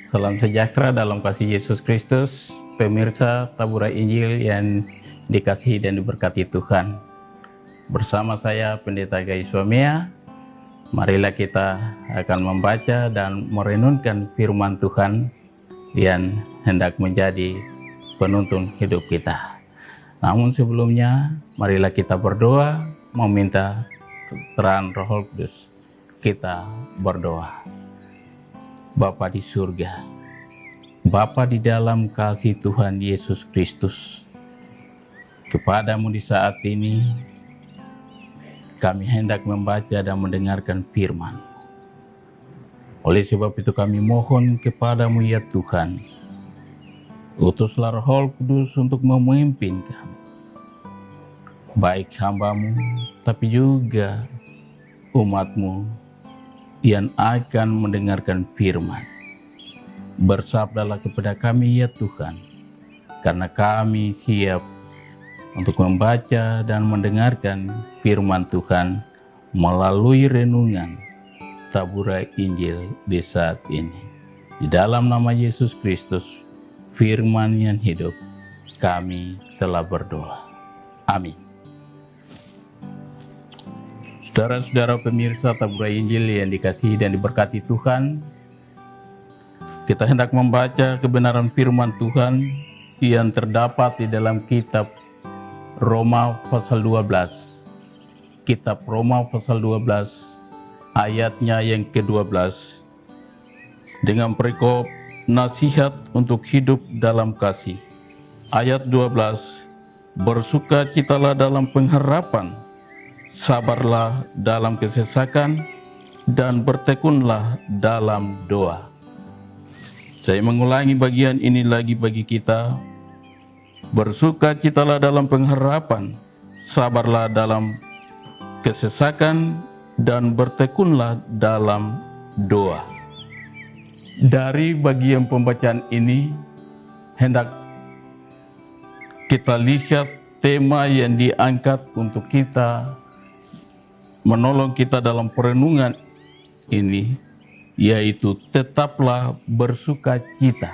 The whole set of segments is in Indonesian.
Salam sejahtera dalam kasih Yesus Kristus, pemirsa Taburai Injil yang dikasihi dan diberkati Tuhan. Bersama saya Pendeta Gayus Wamea, marilah kita akan membaca dan merenungkan firman Tuhan yang hendak menjadi penuntun hidup kita. Namun sebelumnya, marilah kita berdoa meminta terang Roh Kudus. Kita berdoa. Bapa di surga, Bapa di dalam kasih Tuhan Yesus Kristus, kepadamu di saat ini kami hendak membaca dan mendengarkan firman. Oleh sebab itu kami mohon kepadamu ya Tuhan, utuslah Roh Kudus untuk memimpin kami, baik hambamu tapi juga umatmu yang akan mendengarkan firman. Bersabdalah kepada kami ya Tuhan, karena kami siap untuk membaca dan mendengarkan firman Tuhan melalui renungan Taburai Injil di saat ini. Di dalam nama Yesus Kristus, firman yang hidup, kami telah berdoa. Amin. Saudara-saudara pemirsa Taburai Injil yang dikasihi dan diberkati Tuhan, kita hendak membaca kebenaran firman Tuhan yang terdapat di dalam kitab Roma pasal 12. Kitab Roma pasal 12 ayatnya yang ke-12 dengan perikop nasihat untuk hidup dalam kasih. Ayat 12, bersukacitalah dalam pengharapan, sabarlah dalam kesesakan, dan bertekunlah dalam doa. Saya mengulangi bagian ini lagi bagi kita. Bersukacitalah dalam pengharapan, sabarlah dalam kesesakan, dan bertekunlah dalam doa. Dari bagian pembacaan ini, hendak kita lihat tema yang diangkat untuk kita menolong kita dalam perenungan ini, yaitu tetaplah bersukacita.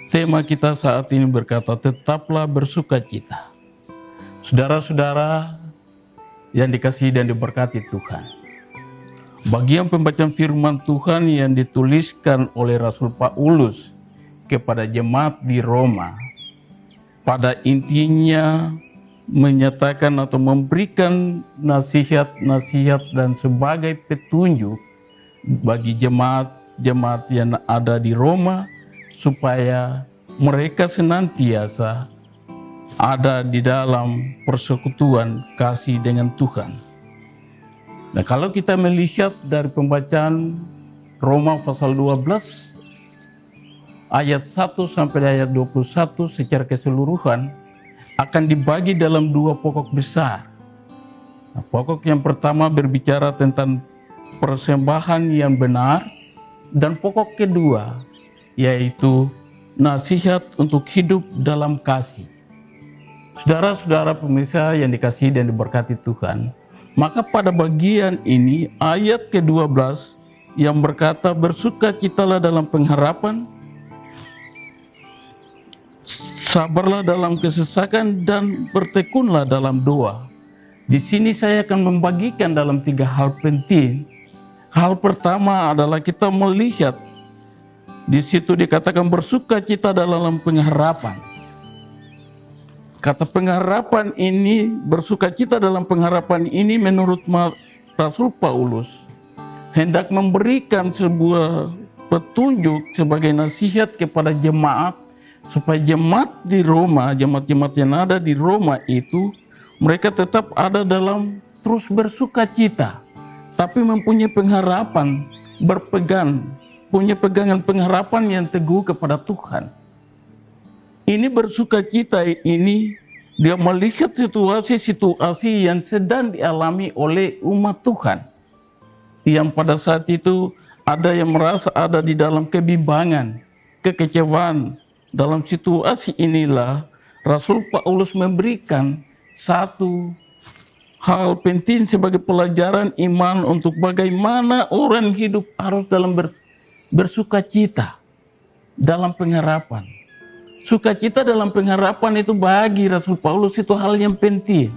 Tema kita saat ini berkata, tetaplah bersukacita. Saudara-saudara yang dikasihi dan diberkati Tuhan, bagian pembacaan firman Tuhan yang dituliskan oleh Rasul Paulus kepada jemaat di Roma, pada intinya menyatakan atau memberikan nasihat-nasihat dan sebagai petunjuk bagi jemaat-jemaat yang ada di Roma, supaya mereka senantiasa ada di dalam persekutuan kasih dengan Tuhan. Nah, kalau kita melihat dari pembacaan Roma pasal 12 ayat 1 sampai ayat 21 secara keseluruhan akan dibagi dalam dua pokok besar. Nah, pokok yang pertama berbicara tentang persembahan yang benar, dan pokok kedua yaitu nasihat untuk hidup dalam kasih. Saudara-saudara pemirsa yang dikasihi dan diberkati Tuhan, maka pada bagian ini ayat ke-12 yang berkata bersukacitalah dalam pengharapan, sabarlah dalam kesesakan, dan bertekunlah dalam doa. Di sini saya akan membagikan dalam 3 hal penting. Hal pertama adalah kita melihat di situ dikatakan bersukacita dalam pengharapan. Kata pengharapan ini, bersukacita dalam pengharapan ini menurut Rasul Paulus hendak memberikan sebuah petunjuk sebagai nasihat kepada jemaat, supaya jemaat di Roma, jemaat-jemaat yang ada di Roma itu, mereka tetap ada dalam terus bersukacita, tapi mempunyai pengharapan, punya pegangan pengharapan yang teguh kepada Tuhan. Ini bersukacita ini, dia melihat situasi-situasi yang sedang dialami oleh umat Tuhan, yang pada saat itu ada yang merasa ada di dalam kebimbangan, kekecewaan. Dalam situasi inilah Rasul Paulus memberikan satu hal penting sebagai pelajaran iman untuk bagaimana orang hidup harus dalam bersukacita. dalam pengharapan. Sukacita dalam pengharapan itu bagi Rasul Paulus itu hal yang penting.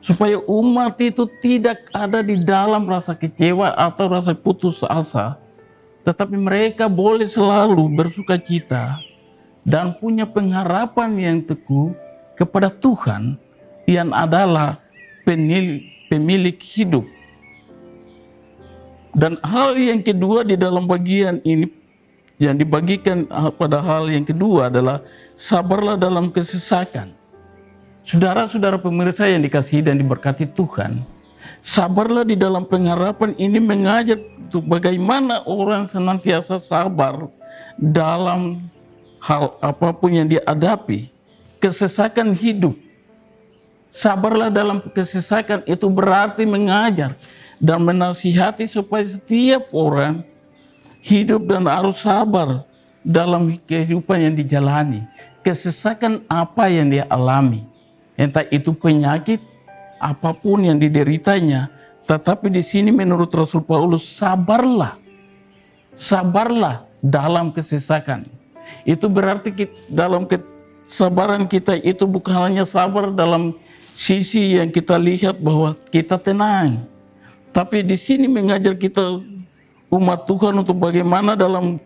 Supaya umat itu tidak ada di dalam rasa kecewa atau rasa putus asa. Tetapi mereka boleh selalu bersukacita dan punya pengharapan yang teguh kepada Tuhan yang adalah pemilik hidup. Dan hal yang kedua di dalam bagian ini yang dibagikan pada hal yang kedua adalah sabarlah dalam kesesakan. Saudara-saudara pemirsa yang dikasihi dan diberkati Tuhan, sabarlah di dalam pengharapan ini mengajar untuk bagaimana orang senantiasa sabar dalam hal apapun yang dihadapi. Kesesakan hidup. Sabarlah dalam kesesakan itu berarti mengajar dan menasihati supaya setiap orang hidup dan harus sabar dalam kehidupan yang dijalani. Kesesakan apa yang dia alami, entah itu penyakit apapun yang dideritanya, tetapi di sini menurut Rasul Paulus sabarlah dalam kesesakan. Itu berarti dalam kesabaran kita itu bukan hanya sabar dalam sisi yang kita lihat bahwa kita tenang, tapi di sini mengajar kita umat Tuhan untuk bagaimana dalam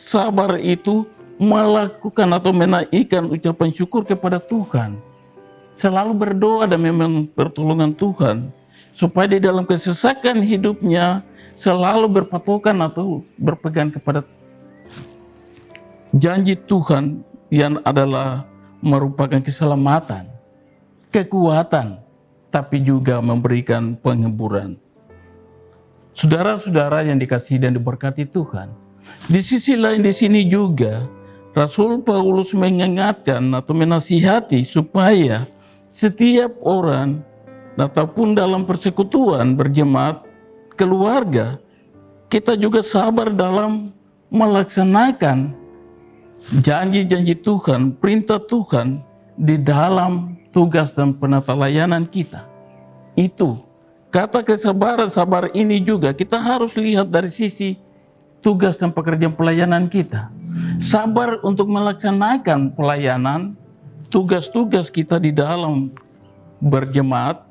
sabar itu melakukan atau menaikkan ucapan syukur kepada Tuhan. Selalu berdoa dan memang pertolongan Tuhan, supaya di dalam kesesakan hidupnya selalu berpatokan atau berpegang kepada janji Tuhan yang adalah merupakan keselamatan, kekuatan, tapi juga memberikan penghiburan. Saudara-saudara yang dikasihi dan diberkati Tuhan, di sisi lain di sini juga Rasul Paulus mengingatkan atau menasihati supaya setiap orang ataupun dalam persekutuan berjemaat keluarga, kita juga sabar dalam melaksanakan janji-janji Tuhan, perintah Tuhan di dalam tugas dan penata layanan kita. Itu kata kesabaran, sabar ini juga kita harus lihat dari sisi tugas dan pekerjaan pelayanan kita. Sabar untuk melaksanakan pelayanan, tugas-tugas kita di dalam berjemaat,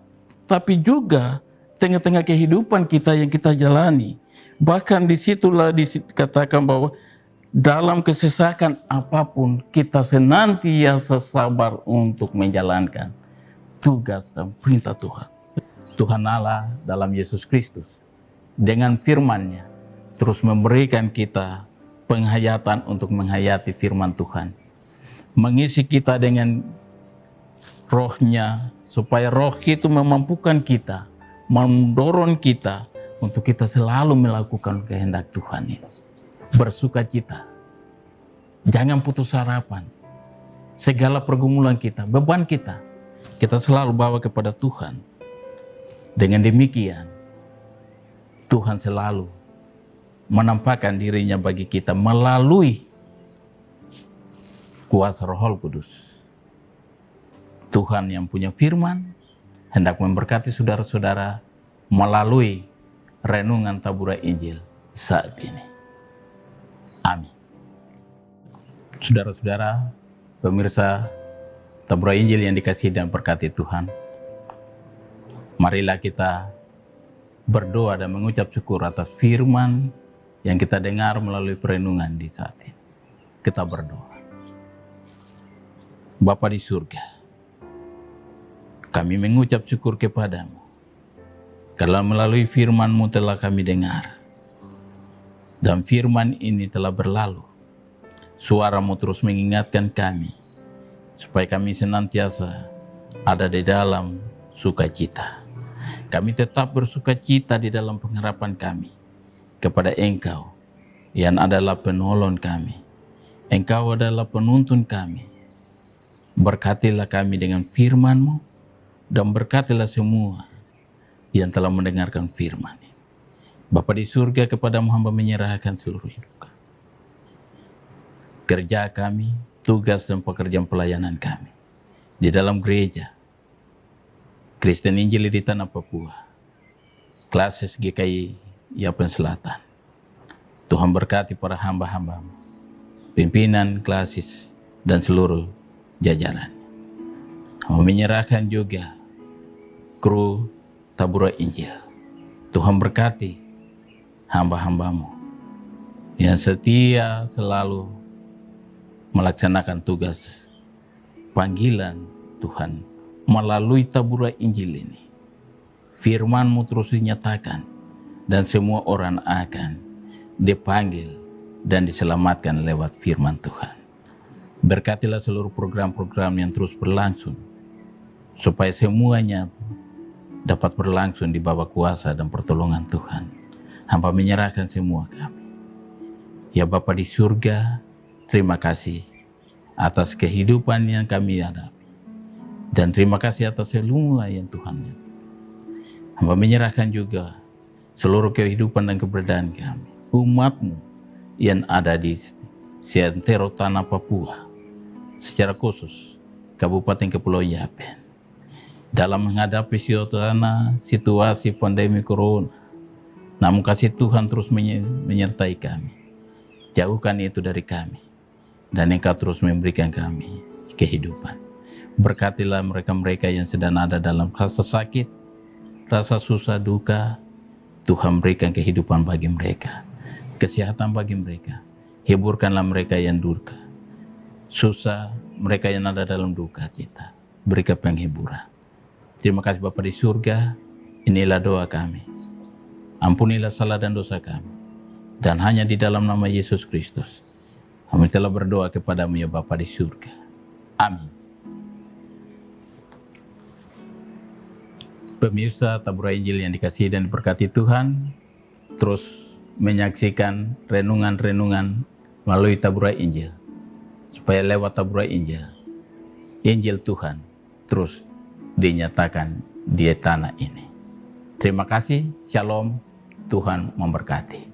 tapi juga tengah-tengah kehidupan kita yang kita jalani. Bahkan disitulah dikatakan bahwa dalam kesesakan apapun kita senantiasa sabar untuk menjalankan tugas dan perintah Tuhan. Tuhan Allah dalam Yesus Kristus dengan firman-Nya terus memberikan kita penghayatan untuk menghayati firman Tuhan. Mengisi kita dengan roh-Nya supaya roh itu memampukan kita, mendorong kita untuk kita selalu melakukan kehendak Tuhan ini. Bersukacita. Jangan putus harapan. Segala pergumulan kita, beban kita selalu bawa kepada Tuhan. Dengan demikian, Tuhan selalu menampakkan dirinya bagi kita melalui kuasa Roh Kudus. Tuhan yang punya firman hendak memberkati saudara-saudara melalui renungan tabura Injil saat ini. Amin. Saudara-saudara, pemirsa tabura Injil yang dikasihi dan berkati Tuhan, marilah kita berdoa dan mengucap syukur atas firman yang kita dengar melalui perenungan di saat ini. Kita berdoa. Bapa di surga, kami mengucap syukur kepadamu karena melalui firman-Mu telah kami dengar. Dan firman ini telah berlalu. Suara-Mu terus mengingatkan kami supaya kami senantiasa ada di dalam sukacita. Kami tetap bersukacita di dalam pengharapan kami kepada Engkau yang adalah penolong kami. Engkau adalah penuntun kami. Berkatilah kami dengan firman-Mu dan berkatilah semua yang telah mendengarkan firman. Bapa di surga, kepadamu hamba menyerahkan seluruh hidup kami. Kerja kami, tugas dan pekerjaan pelayanan kami di dalam gereja Kristen Injili di Tanah Papua, Klasis GKI Yapen Selatan. Tuhan berkati para hamba-hamba-Mu, pimpinan klasis, dan seluruh jajaran. Hamba menyerahkan juga kru Tabura Injil. Tuhan berkati hamba-hambamu yang setia selalu melaksanakan tugas panggilan Tuhan melalui Tabura Injil ini. Firman-Mu terus dinyatakan dan semua orang akan dipanggil dan diselamatkan lewat firman Tuhan. Berkatilah seluruh program-program yang terus berlangsung supaya semuanya dapat berlangsung di bawah kuasa dan pertolongan Tuhan. Hamba menyerahkan semua kami. Ya Bapa di surga, terima kasih atas kehidupan yang kami hadapi. Dan terima kasih atas semua yang Tuhan. Hamba menyerahkan juga seluruh kehidupan dan keberadaan kami. Umat-Mu yang ada di seantero tanah Papua, secara khusus Kabupaten Kepulauan Yapen. Dalam menghadapi situasi pandemi corona, namun kasih Tuhan terus menyertai kami. Jauhkan itu dari kami, dan Engkau terus memberikan kami kehidupan. Berkatilah mereka-mereka yang sedang ada dalam rasa sakit, rasa susah duka. Tuhan berikan kehidupan bagi mereka, kesehatan bagi mereka. Hiburkanlah mereka yang duka, susah, mereka yang ada dalam duka cita. Berikan penghiburan. Terima kasih Bapa di surga, inilah doa kami. Ampunilah salah dan dosa kami. Dan hanya di dalam nama Yesus Kristus, kami telah berdoa kepadamu ya Bapa di surga. Amin. Pemirsa Tabura Injil yang dikasihi dan diberkati Tuhan, terus menyaksikan renungan-renungan melalui Tabura Injil. Supaya lewat Tabura Injil, Injil Tuhan terus dinyatakan di tanah ini. Terima kasih, shalom, Tuhan memberkati.